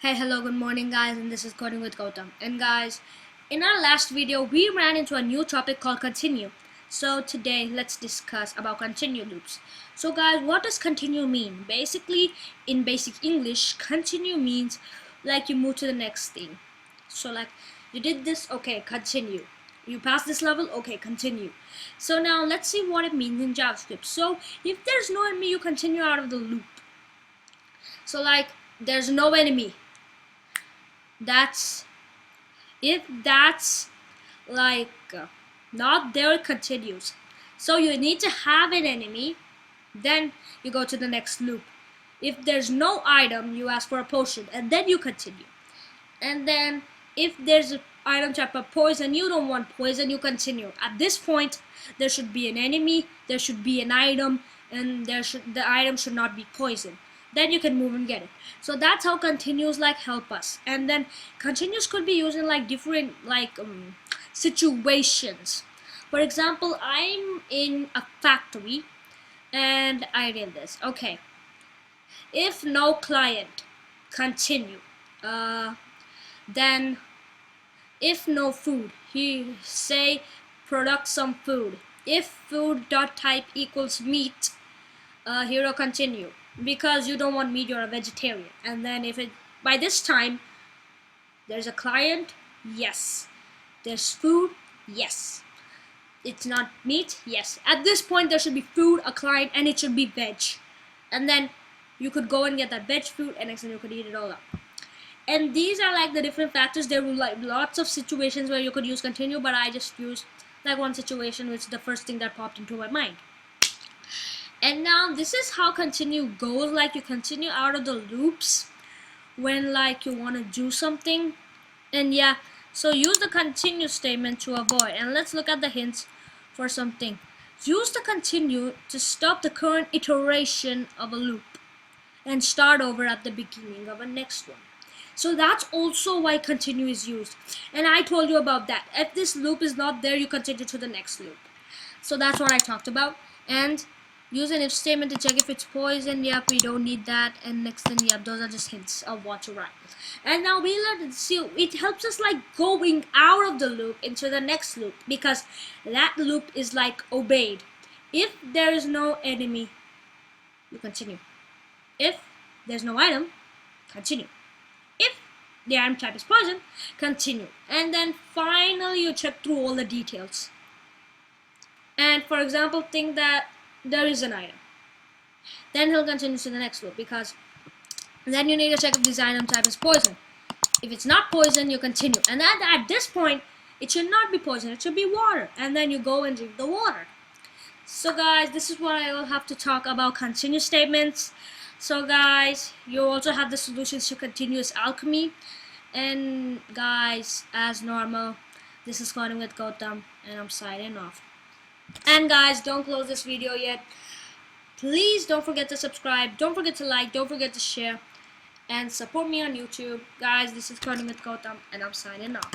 Hey, hello, good morning guys, and this is Coding with Gautam. And guys, in our last video we ran into a new topic called continue. So today let's discuss about continue loops. So guys, what does continue mean? Basically, in basic English, continue means like you move to the next thing. So like you did this, okay, continue. You passed this level, okay, continue. So now let's see what it means in JavaScript. So if there's no enemy, you continue out of the loop. So like there's no enemy, that's if that's like not there, it continues. So you need to have an enemy, then you go to the next loop. If there's no item, you ask for a potion and then you continue. And then if there's an item type of poison, you don't want poison, you continue. At this point there should be an enemy, there should be an item, and the item should not be poison. Then you can move and get it. So that's how continues like help us. And then continues could be used in like different situations. For example, I'm in a factory and I did this. Okay, if no client, continue. Then if no food, he say product some food. If food dot type equals meat, here will continue, because you don't want meat, you're a vegetarian. And then if it by this time there's a client, yes. There's food, yes. It's not meat, yes. At this point there should be food, a client, and it should be veg. And then you could go and get that veg food, and next thing you could eat it all up. And these are like the different factors. There were like lots of situations where you could use continue, but I just used like one situation, which is the first thing that popped into my mind. And now this is how continue goes. Like you continue out of the loops when like you want to do something. And yeah, so use the continue statement to avoid. And let's look at the hints for something. Use the continue to stop the current iteration of a loop and start over at the beginning of a next one. So that's also why continue is used. And I told you about that. If this loop is not there, you continue to the next loop. So that's what I talked about. And use an if statement to check if it's poison. Yep, we don't need that. And next thing, yep, those are just hints of what to write. And now we learn, see, it helps us like going out of the loop into the next loop, because that loop is like obeyed. If there is no enemy, you continue. If there's no item, continue. If the item type is poison, continue. And then finally you check through all the details. And for example, think that there is an item, then he'll continue to the next loop, because then you need to check if this item type is poison. If it's not poison, you continue. And then at this point it should not be poison, it should be water, and then you go and drink the water. So guys, this is what I will have to talk about continue statements. So guys, you also have the solutions to continuous alchemy. And guys, as normal, this is Coding with Gautam, and I'm signing off. And guys, don't close this video yet. Please don't forget to subscribe, don't forget to like, don't forget to share, and support me on YouTube. Guys, this is Coding with Gautam, and I'm signing off.